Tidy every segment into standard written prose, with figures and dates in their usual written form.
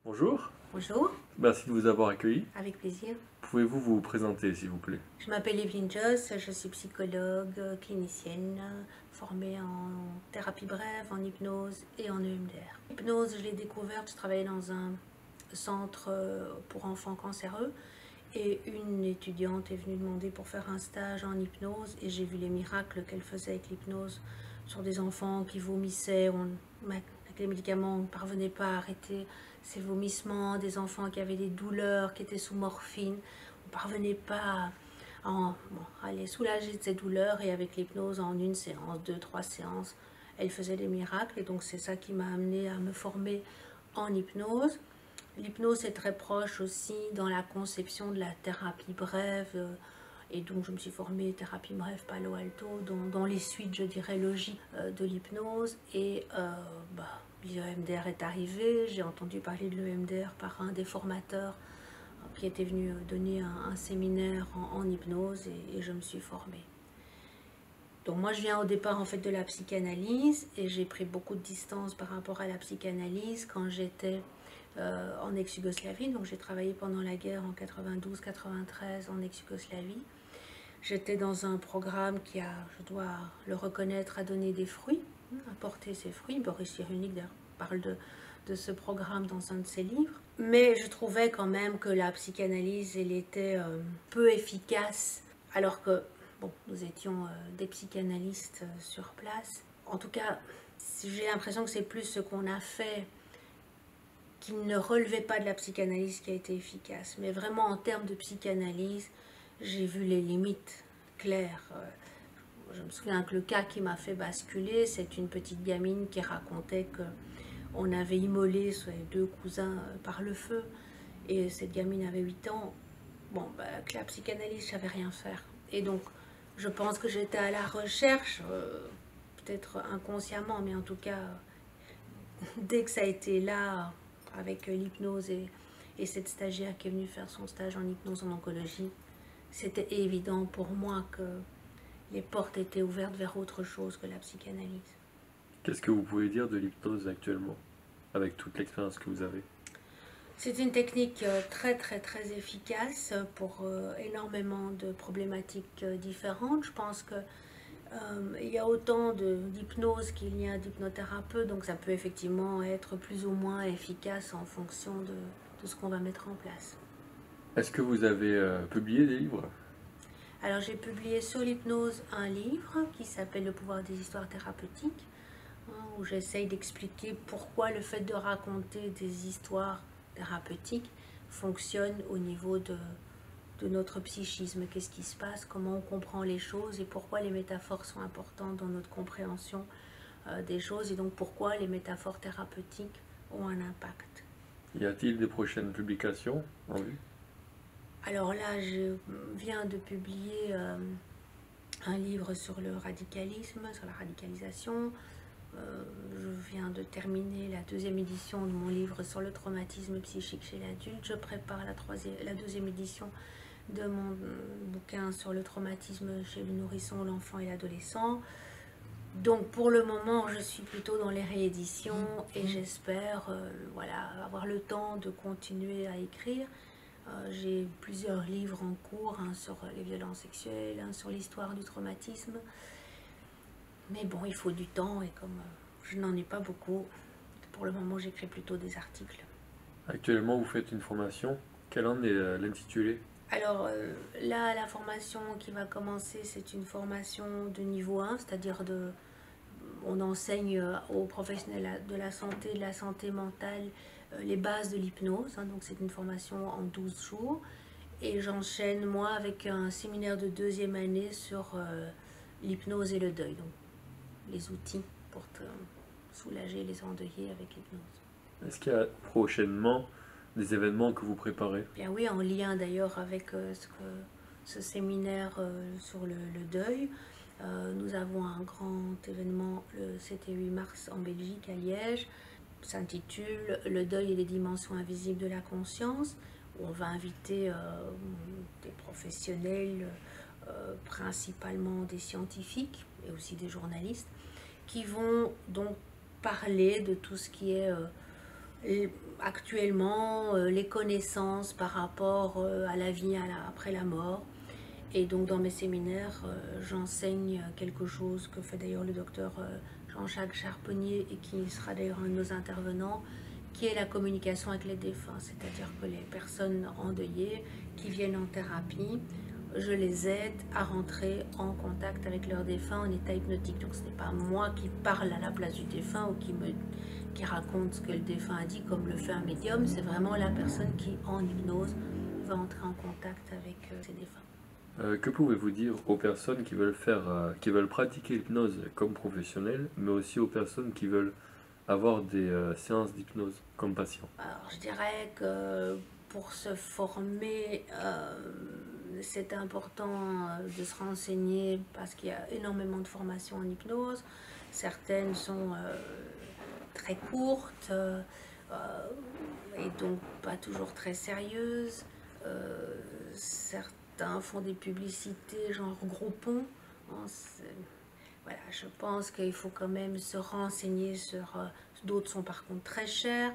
Bonjour, Bonjour, merci de vous avoir accueilli. avec plaisir. Pouvez-vous vous présenter, s'il vous plaît? Je m'appelle Evelyne Joss, je suis psychologue, clinicienne, formée en thérapie brève, en hypnose et en EMDR. L'hypnose, je l'ai découverte, je travaillais dans un centre pour enfants cancéreux et une étudiante est venue demander pour faire un stage en hypnose et j'ai vu les miracles qu'elle faisait avec l'hypnose sur des enfants qui vomissaient, avec les médicaments, on ne parvenait pas à arrêter ces vomissements, des enfants qui avaient des douleurs, qui étaient sous morphine, on ne parvenait pas à les soulager de ces douleurs et avec l'hypnose en une séance, deux, trois séances, elle faisait des miracles et donc c'est ça qui m'a amenée à me former en hypnose. L'hypnose est très proche aussi dans la conception de la thérapie brève et donc je me suis formée thérapie brève Palo Alto dans les suites, je dirais, logiques de l'hypnose et l'EMDR est arrivé, j'ai entendu parler de l'EMDR par un des formateurs qui était venu donner un séminaire en hypnose et je me suis formée. Donc moi je viens au départ en fait de la psychanalyse et j'ai pris beaucoup de distance par rapport à la psychanalyse quand j'étais en ex-Yougoslavie. Donc j'ai travaillé pendant la guerre en 92-93 en ex-Yougoslavie. J'étais dans un programme qui a, je dois le reconnaître, a donné des fruits, a porté ses fruits. Boris Cyrulnik parle de ce programme dans un de ses livres. Mais je trouvais quand même que la psychanalyse, elle était peu efficace, alors que bon, nous étions des psychanalystes sur place. En tout cas, j'ai l'impression que c'est plus ce qu'on a fait qui ne relevait pas de la psychanalyse qui a été efficace. Mais vraiment, en termes de psychanalyse, j'ai vu les limites claires. Je me souviens que le cas qui m'a fait basculer, c'est une petite gamine qui racontait qu'on avait immolé ses deux cousins par le feu. Et cette gamine avait 8 ans. Bon, avec la psychanalyse, je ne savais rien faire. Et donc, je pense que j'étais à la recherche, peut-être inconsciemment, mais en tout cas, dès que ça a été là, avec l'hypnose et cette stagiaire qui est venue faire son stage en hypnose en oncologie, c'était évident pour moi que les portes étaient ouvertes vers autre chose que la psychanalyse. Qu'est-ce que vous pouvez dire de l'hypnose actuellement, avec toute l'expérience que vous avez? C'est une technique très très très efficace pour énormément de problématiques différentes. Je pense que il y a autant d'hypnose qu'il y a d'hypnothérapeutes, donc ça peut effectivement être plus ou moins efficace en fonction de ce qu'on va mettre en place. Est-ce que vous avez publié des livres? Alors j'ai publié sur l'hypnose un livre qui s'appelle Le pouvoir des histoires thérapeutiques, où j'essaye d'expliquer pourquoi le fait de raconter des histoires thérapeutiques fonctionne au niveau de notre psychisme, qu'est-ce qui se passe, comment on comprend les choses et pourquoi les métaphores sont importantes dans notre compréhension des choses et donc pourquoi les métaphores thérapeutiques ont un impact. Y a-t-il des prochaines publications en vue? Alors là, je viens de publier un livre sur le radicalisme, sur la radicalisation. Je viens de terminer la deuxième édition de mon livre sur le traumatisme psychique chez l'adulte. Je prépare la deuxième édition de mon bouquin sur le traumatisme chez le nourrisson, l'enfant et l'adolescent. Donc pour le moment, je suis plutôt dans les rééditions et j'espère voilà, avoir le temps de continuer à écrire. J'ai plusieurs livres en cours, un sur les violences sexuelles, un sur l'histoire du traumatisme. Mais bon, il faut du temps et comme je n'en ai pas beaucoup, pour le moment j'écris plutôt des articles. Actuellement, vous faites une formation. Quel en est l'intitulé? Alors là, la formation qui va commencer, c'est une formation de niveau 1, c'est-à-dire on enseigne aux professionnels de la santé mentale, les bases de l'hypnose. Hein, donc c'est une formation en 12 jours. Et j'enchaîne moi avec un séminaire de deuxième année sur l'hypnose et le deuil. Donc les outils pour soulager les endeuillés avec l'hypnose. Est-ce qu'il y a prochainement des événements que vous préparez? Bien oui, en lien d'ailleurs avec ce séminaire sur le deuil. Nous avons un grand événement le 7 et 8 mars en Belgique, à Liège. Ça s'intitule « Le deuil et les dimensions invisibles de la conscience », où on va inviter des professionnels, principalement des scientifiques et aussi des journalistes, qui vont donc parler de tout ce qui est Et actuellement, les connaissances par rapport à la vie après la mort. Et donc dans mes séminaires, j'enseigne quelque chose que fait d'ailleurs le docteur Jean-Jacques Charpentier et qui sera d'ailleurs un de nos intervenants, qui est la communication avec les défunts. C'est-à-dire que les personnes endeuillées qui viennent en thérapie, je les aide à rentrer en contact avec leur défunt en état hypnotique. Donc ce n'est pas moi qui parle à la place du défunt ou qui raconte ce que le défunt a dit comme le fait un médium, c'est vraiment la personne qui en hypnose va entrer en contact avec ses défunts. Que pouvez-vous dire aux personnes qui veulent pratiquer l'hypnose comme professionnel, mais aussi aux personnes qui veulent avoir des séances d'hypnose comme patients? Alors, je dirais que pour se former, c'est important de se renseigner parce qu'il y a énormément de formations en hypnose. Certaines sont très courtes et donc pas toujours très sérieuses. Certains font des publicités genre Groupon. Voilà, je pense qu'il faut quand même se renseigner sur... d'autres sont par contre très chers.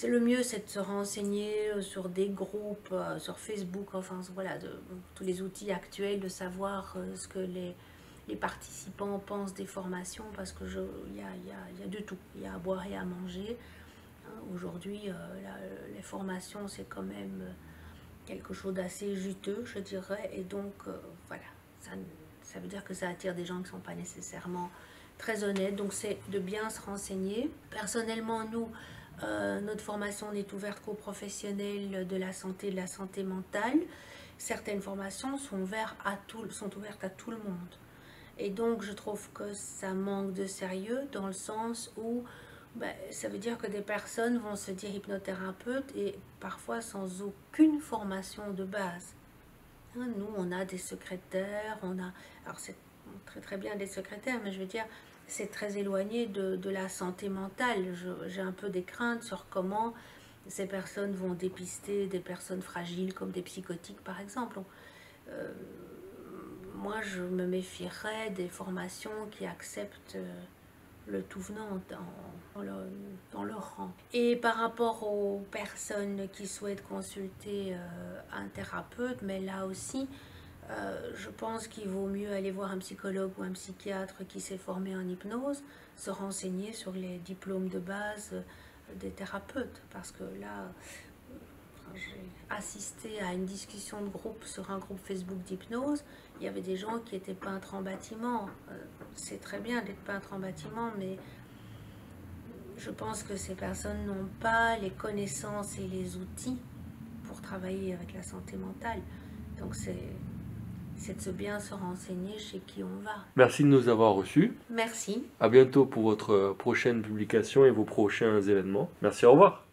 Le mieux, c'est de se renseigner sur des groupes, sur Facebook, enfin voilà, tous les outils actuels, de savoir ce que les participants pensent des formations, parce que y a de tout, il y a à boire et à manger. Aujourd'hui, les formations, c'est quand même quelque chose d'assez juteux, je dirais, et donc voilà, ça veut dire que ça attire des gens qui ne sont pas nécessairement très honnêtes, donc c'est de bien se renseigner. Personnellement, nous, notre formation n'est ouverte qu'aux professionnels de la santé mentale. Certaines formations sont ouvertes à tout le monde. Et donc, je trouve que ça manque de sérieux dans le sens où ça veut dire que des personnes vont se dire hypnothérapeutes et parfois sans aucune formation de base. Nous, on a des secrétaires, alors c'est très très bien des secrétaires, mais je veux dire, c'est très éloigné de la santé mentale. J'ai un peu des craintes sur comment ces personnes vont dépister des personnes fragiles comme des psychotiques par exemple. Moi, je me méfierais des formations qui acceptent le tout venant dans leur rang. Et par rapport aux personnes qui souhaitent consulter un thérapeute, mais là aussi, je pense qu'il vaut mieux aller voir un psychologue ou un psychiatre qui s'est formé en hypnose, se renseigner sur les diplômes de base des thérapeutes, parce que là, j'ai assisté à une discussion de groupe sur un groupe Facebook d'hypnose. Il y avait des gens qui étaient peintres en bâtiment. C'est très bien d'être peintre en bâtiment, mais je pense que ces personnes n'ont pas les connaissances et les outils pour travailler avec la santé mentale. Donc c'est de bien se renseigner chez qui on va. Merci de nous avoir reçus. Merci. À bientôt pour votre prochaine publication et vos prochains événements. Merci, au revoir.